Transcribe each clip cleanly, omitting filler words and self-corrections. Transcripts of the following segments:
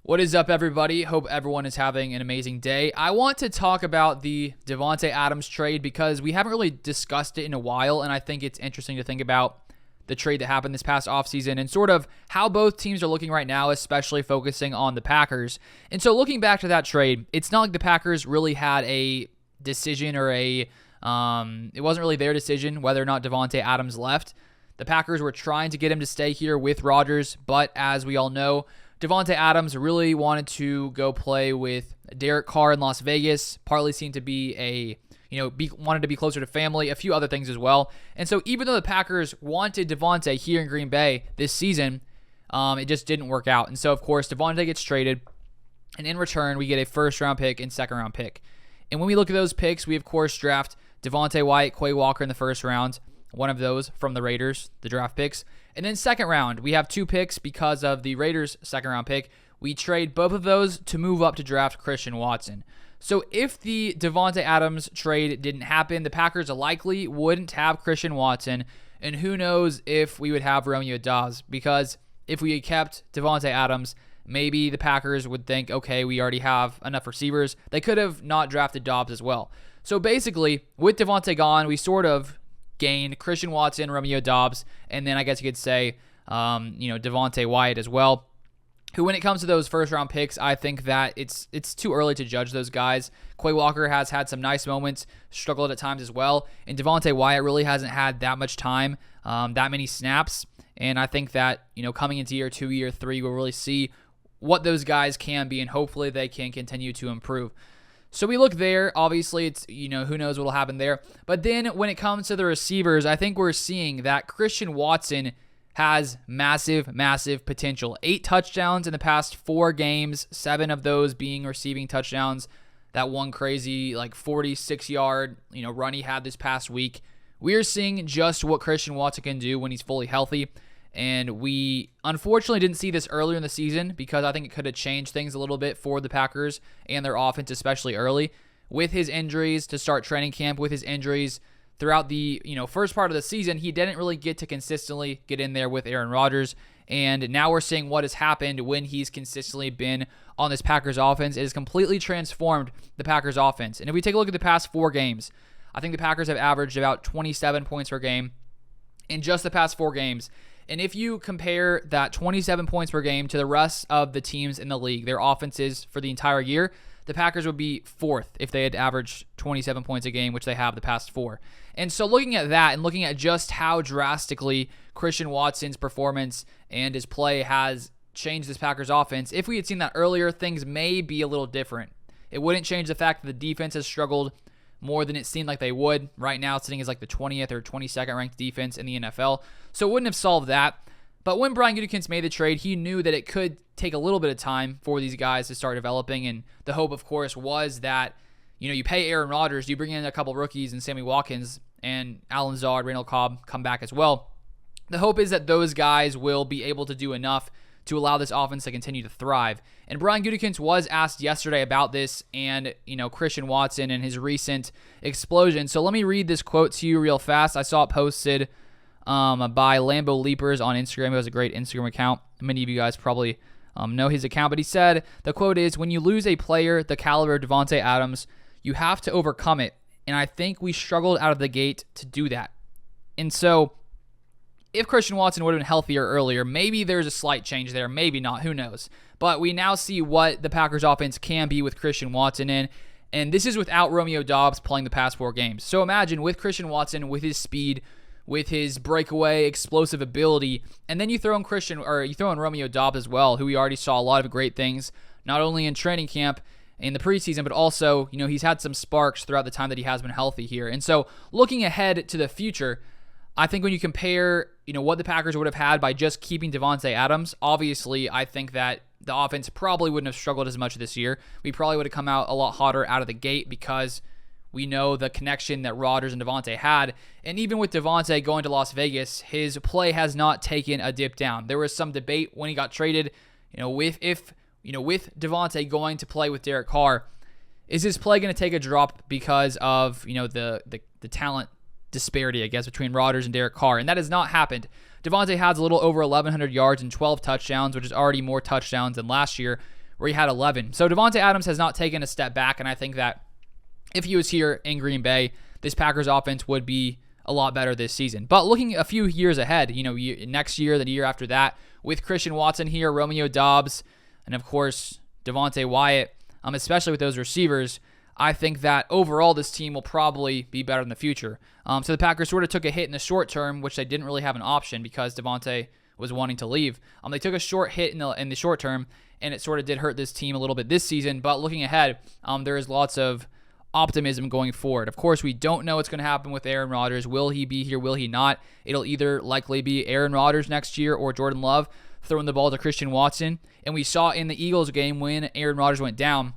What is up, everybody? Hope everyone is having an amazing day. I want to talk about the Devante Adams trade because we haven't really discussed it in a while, and I think it's interesting to think about the trade that happened this past offseason and sort of how both teams are looking right now, especially focusing on the Packers. And so looking back to that trade, it's not like the Packers really had a decision or it wasn't really their decision whether or not Devante Adams left. The Packers were trying to get him to stay here with Rodgers, but as we all know, Devante Adams really wanted to go play with Derek Carr in Las Vegas, partly seemed to be wanted to be closer to family, a few other things as well. And so even though the Packers wanted Devante here in Green Bay this season, it just didn't work out. And so, of course, Devante gets traded, and in return, we get a first-round pick and second-round pick. And when we look at those picks, we, of course, draft Devontae White, Quay Walker in the first round, one of those from the Raiders, the draft picks. And then second round, we have two picks because of the Raiders' second-round pick. We trade both of those to move up to draft Christian Watson. So if the Devante Adams trade didn't happen, the Packers likely wouldn't have Christian Watson, and who knows if we would have Romeo Doubs, because if we had kept Devante Adams, maybe the Packers would think, okay, we already have enough receivers. They could have not drafted Doubs as well. So basically, with Devante gone, we sort of gained Christian Watson, Romeo Doubs, and then I guess you could say, Devontae Wyatt as well. Who, when it comes to those first-round picks, I think that it's too early to judge those guys. Quay Walker has had some nice moments, struggled at times as well, and Devontae Wyatt really hasn't had that much time, that many snaps, and I think that, coming into year 2, year 3, we'll really see what those guys can be, and hopefully they can continue to improve. So we look there. Obviously, it's, who knows what will happen there. But then when it comes to the receivers, I think we're seeing that Christian Watson has massive, massive potential. 8 touchdowns in the past 4 games, 7 of those being receiving touchdowns. That one crazy, 46-yard, run he had this past week. We're seeing just what Christian Watson can do when he's fully healthy. And we unfortunately didn't see this earlier in the season because I think it could have changed things a little bit for the Packers and their offense, especially early. With his injuries to start training camp, with his injuries throughout the first part of the season, he didn't really get to consistently get in there with Aaron Rodgers. And now we're seeing what has happened when he's consistently been on this Packers offense. It has completely transformed the Packers offense. And if we take a look at the past 4 games, I think the Packers have averaged about 27 points per game in just the past 4 games. And if you compare that 27 points per game to the rest of the teams in the league, their offenses for the entire year, the Packers would be 4th if they had averaged 27 points a game, which they have the past 4. And so looking at that and looking at just how drastically Christian Watson's performance and his play has changed this Packers offense, if we had seen that earlier, things may be a little different. It wouldn't change the fact that the defense has struggled more than it seemed like they would. Right now, sitting as the 20th or 22nd ranked defense in the NFL. So it wouldn't have solved that. But when Brian Gutekunst made the trade, he knew that it could take a little bit of time for these guys to start developing. And the hope, of course, was that, you pay Aaron Rodgers, you bring in a couple rookies and Sammy Watkins and Alan Zard, Randall Cobb come back as well. The hope is that those guys will be able to do enough to allow this offense to continue to thrive. And Brian Gutekunst was asked yesterday about this and, Christian Watson and his recent explosion. So let me read this quote to you real fast. I saw it posted by Lambo Leapers on Instagram. He has a great Instagram account. Many of you guys probably know his account. But he said, the quote is, "When you lose a player the caliber of Devante Adams, you have to overcome it. And I think we struggled out of the gate to do that." And so if Christian Watson would have been healthier earlier, maybe there's a slight change there. Maybe not. Who knows? But we now see what the Packers offense can be with Christian Watson in. And this is without Romeo Doubs playing the past 4 games. So imagine with Christian Watson, with his speed, with his breakaway, explosive ability, and then you throw in Romeo Doubs as well, who we already saw a lot of great things, not only in training camp in the preseason, but also, he's had some sparks throughout the time that he has been healthy here. And so looking ahead to the future, I think when you compare, what the Packers would have had by just keeping Devante Adams, obviously I think that the offense probably wouldn't have struggled as much this year. We probably would have come out a lot hotter out of the gate because we know the connection that Rodgers and Davante had. And even with Davante going to Las Vegas, his play has not taken a dip down. There was some debate when he got traded, with Davante going to play with Derek Carr, is his play going to take a drop because of, the talent disparity, I guess, between Rodgers and Derek Carr? And that has not happened. Davante has a little over 1,100 yards and 12 touchdowns, which is already more touchdowns than last year. where he had 11. So Devante Adams has not taken a step back, and I think that if he was here in Green Bay, this Packers offense would be a lot better this season. But looking a few years ahead, next year, the year after that, with Christian Watson here, Romeo Doubs, and of course Devonte Wyatt, especially with those receivers, I think that overall this team will probably be better in the future. So the Packers sort of took a hit in the short term, which they didn't really have an option because Devonte was wanting to leave. They took a short hit in the short term, and it sort of did hurt this team a little bit this season. But looking ahead, there is lots of optimism going forward. Of course, we don't know what's going to happen with Aaron Rodgers. Will he be here? Will he not? It'll either likely be Aaron Rodgers next year or Jordan Love throwing the ball to Christian Watson. And we saw in the Eagles game when Aaron Rodgers went down,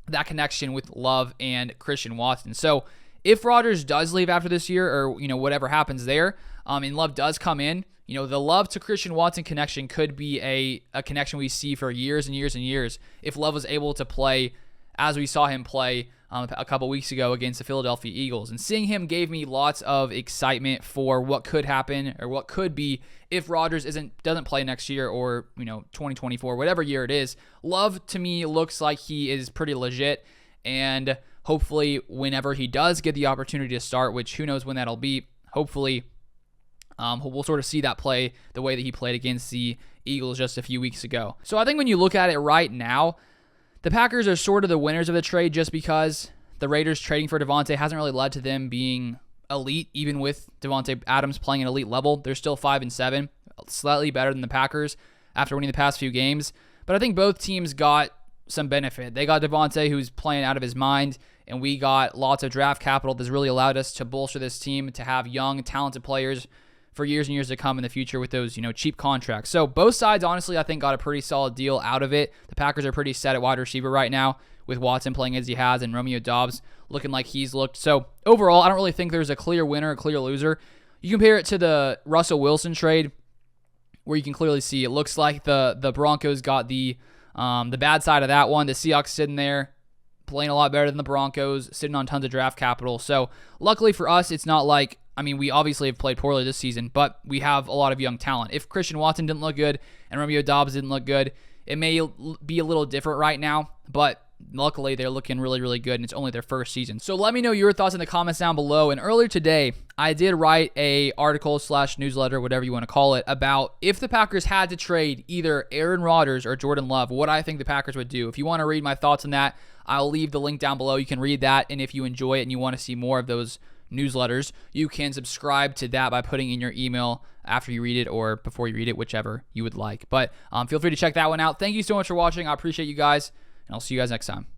that connection with Love and Christian Watson. So if Rodgers does leave after this year, or whatever happens there, and Love does come in, the Love to Christian Watson connection could be a connection we see for years and years and years if Love was able to play as we saw him play a couple weeks ago against the Philadelphia Eagles. And seeing him gave me lots of excitement for what could happen or what could be if Rodgers doesn't play next year or 2024, whatever year it is. Love to me looks like he is pretty legit, and hopefully whenever he does get the opportunity to start, which who knows when that'll be, hopefully we'll sort of see that play the way that he played against the Eagles just a few weeks ago. So I think when you look at it right now, the Packers are sort of the winners of the trade just because the Raiders trading for Davante hasn't really led to them being elite, even with Devante Adams playing an elite level. They're still 5-7, slightly better than the Packers after winning the past few games. But I think both teams got some benefit. They got Devante, who's playing out of his mind, and we got lots of draft capital that's really allowed us to bolster this team, to have young, talented players for years and years to come in the future with those, cheap contracts. So both sides, honestly, I think got a pretty solid deal out of it. The Packers are pretty set at wide receiver right now with Watson playing as he has and Romeo Doubs looking like he's looked. So overall, I don't really think there's a clear winner, a clear loser. You compare it to the Russell Wilson trade where you can clearly see it looks like the Broncos got the bad side of that one. The Seahawks sitting there playing a lot better than the Broncos, sitting on tons of draft capital. So luckily for us, it's not like, we obviously have played poorly this season, but we have a lot of young talent. If Christian Watson didn't look good and Romeo Doubs didn't look good, it may be a little different right now, but luckily they're looking really, really good, and it's only their first season. So let me know your thoughts in the comments down below. And earlier today, I did write a article/newsletter, whatever you want to call it, about if the Packers had to trade either Aaron Rodgers or Jordan Love, what I think the Packers would do. If you want to read my thoughts on that, I'll leave the link down below. You can read that, and if you enjoy it and you want to see more of those newsletters, you can subscribe to that by putting in your email after you read it or before you read it, whichever you would like. But feel free to check that one out. Thank you so much for watching. I appreciate you guys, and I'll see you guys next time.